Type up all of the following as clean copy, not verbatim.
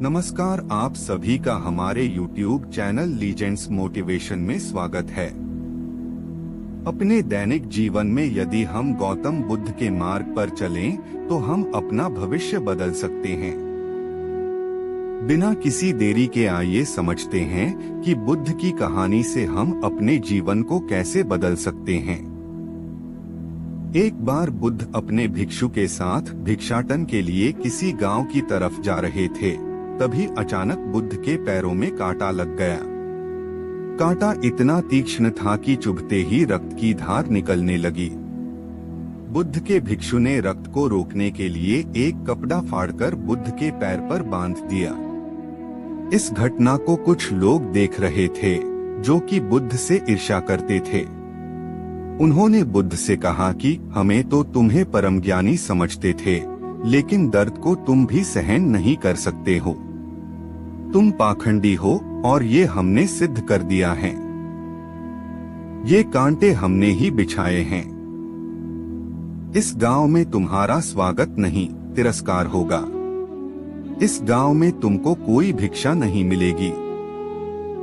नमस्कार, आप सभी का हमारे YouTube चैनल लीजेंड्स मोटिवेशन में स्वागत है। अपने दैनिक जीवन में यदि हम गौतम बुद्ध के मार्ग पर चलें, तो हम अपना भविष्य बदल सकते हैं। बिना किसी देरी के आइए समझते हैं कि बुद्ध की कहानी से हम अपने जीवन को कैसे बदल सकते हैं। एक बार बुद्ध अपने भिक्षु के साथ भिक्षाटन के लिए किसी गांव की तरफ जा रहे थे। तभी अचानक बुद्ध के पैरों में कांटा लग गया। कांटा इतना तीक्ष्ण था कि चुभते ही रक्त की धार निकलने लगी। बुद्ध के भिक्षु ने रक्त को रोकने के लिए एक कपड़ा फाड़कर बुद्ध के पैर पर बांध दिया। इस घटना को कुछ लोग देख रहे थे, जो कि बुद्ध से ईर्ष्या करते थे। उन्होंने बुद्ध से कहा कि हमें तो तुम्हें परम ज्ञानी समझते थे, लेकिन दर्द को तुम भी सहन नहीं कर सकते हो। तुम पाखंडी हो और ये हमने सिद्ध कर दिया है। ये कांटे हमने ही बिछाए हैं। इस गांव में तुम्हारा स्वागत नहीं, तिरस्कार होगा। इस गांव में तुमको कोई भिक्षा नहीं मिलेगी।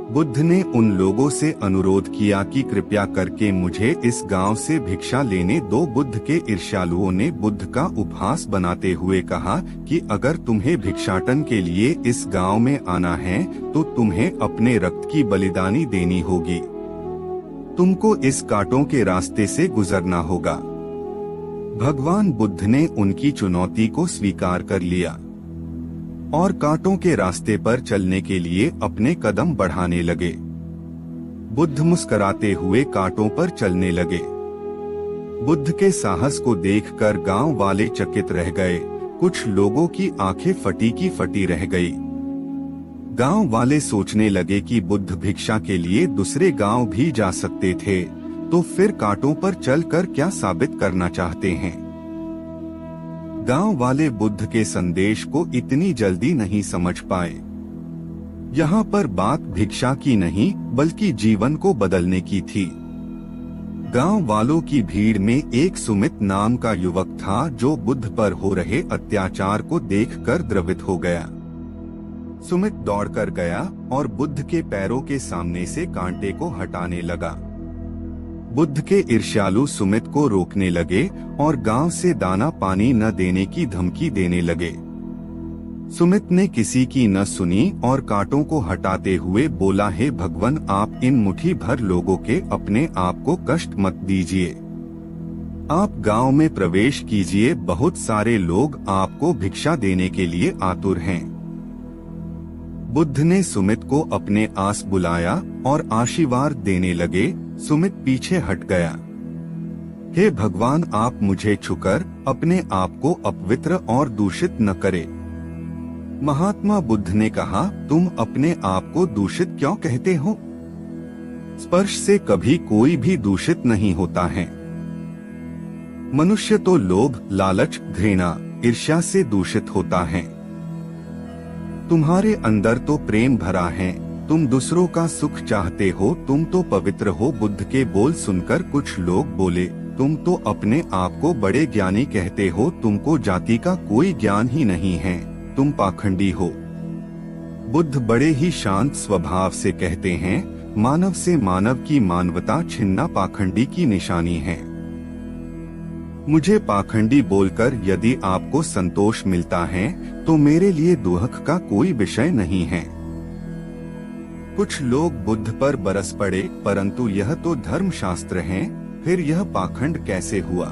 बुद्ध ने उन लोगों से अनुरोध किया कि कृपया करके मुझे इस गांव से भिक्षा लेने दो। बुद्ध के ईर्ष्यालुओं ने बुद्ध का उपहास बनाते हुए कहा कि अगर तुम्हें भिक्षाटन के लिए इस गांव में आना है, तो तुम्हें अपने रक्त की बलिदानी देनी होगी। तुमको इस कांटों के रास्ते से गुजरना होगा। भगवान बुद्ध ने उनकी चुनौती को स्वीकार कर लिया और कांटों के रास्ते पर चलने के लिए अपने कदम बढ़ाने लगे। बुद्ध मुस्कुराते हुए कांटों पर चलने लगे। बुद्ध के साहस को देखकर गांव वाले चकित रह गए। कुछ लोगों की आंखें फटी की फटी रह गई। गांव वाले सोचने लगे कि बुद्ध भिक्षा के लिए दूसरे गांव भी जा सकते थे, तो फिर कांटों पर चलकर क्या साबित करना चाहते हैं। गांव वाले बुद्ध के संदेश को इतनी जल्दी नहीं समझ पाए। यहाँ पर बात भिक्षा की नहीं, बल्कि जीवन को बदलने की थी। गांव वालों की भीड़ में एक सुमित नाम का युवक था, जो बुद्ध पर हो रहे अत्याचार को देखकर द्रवित हो गया। सुमित दौड़कर गया और बुद्ध के पैरों के सामने से कांटे को हटाने लगा। बुद्ध के ईर्ष्यालु सुमित को रोकने लगे और गांव से दाना पानी न देने की धमकी देने लगे। सुमित ने किसी की न सुनी और कांटों को हटाते हुए बोला, हे भगवान, आप इन मुट्ठी भर लोगों के अपने आप को कष्ट मत दीजिए। आप गांव में प्रवेश कीजिए, बहुत सारे लोग आपको भिक्षा देने के लिए आतुर हैं। बुद्ध ने सुमित को अपने आस बुलाया और आशीर्वाद देने लगे। सुमित पीछे हट गया। हे भगवान, आप मुझे छूकर अपने आप को अपवित्र और दूषित न करें। महात्मा बुद्ध ने कहा, तुम अपने आप को दूषित क्यों कहते हो? स्पर्श से कभी कोई भी दूषित नहीं होता है। मनुष्य तो लोभ, लालच, घृणा, ईर्ष्या से दूषित होता है। तुम्हारे अंदर तो प्रेम भरा है। तुम दूसरों का सुख चाहते हो, तुम तो पवित्र हो। बुद्ध के बोल सुनकर कुछ लोग बोले, तुम तो अपने आप को बड़े ज्ञानी कहते हो, तुमको जाति का कोई ज्ञान ही नहीं है, तुम पाखंडी हो। बुद्ध बड़े ही शांत स्वभाव से कहते हैं, मानव से मानव की मानवता छीनना पाखंडी की निशानी है। मुझे पाखंडी बोलकर यदि आपको संतोष मिलता है, तो मेरे लिए दुख का कोई विषय नहीं है। कुछ लोग बुद्ध पर बरस पड़े, परंतु यह तो धर्मशास्त्र है, फिर यह पाखंड कैसे हुआ?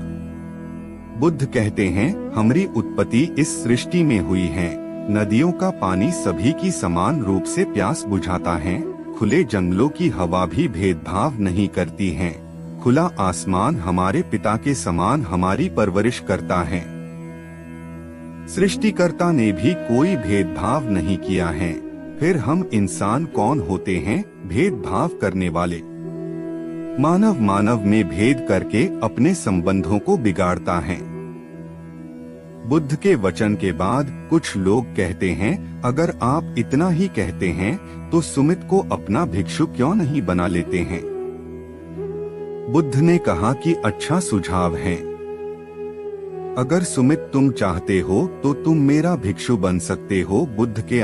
बुद्ध कहते हैं, हमारी उत्पत्ति इस सृष्टि में हुई है। नदियों का पानी सभी की समान रूप से प्यास बुझाता है। खुले जंगलों की हवा भी भेदभाव नहीं करती है। खुला आसमान हमारे पिता के समान हमारी परवरिश करता है। सृष्टिकर्ता ने भी कोई भेदभाव नहीं किया है। फिर हम इंसान कौन होते हैं भेदभाव करने वाले? मानव मानव में भेद करके अपने संबंधों को बिगाड़ता है। बुद्ध के वचन के बाद कुछ लोग कहते हैं, अगर आप इतना ही कहते हैं, तो सुमित को अपना भिक्षु क्यों नहीं बना लेते हैं? बुद्ध ने कहा कि अच्छा सुझाव है। अगर सुमित तुम चाहते हो तो तुम मेरा भिक्षु बन सकते हो। बुद्ध के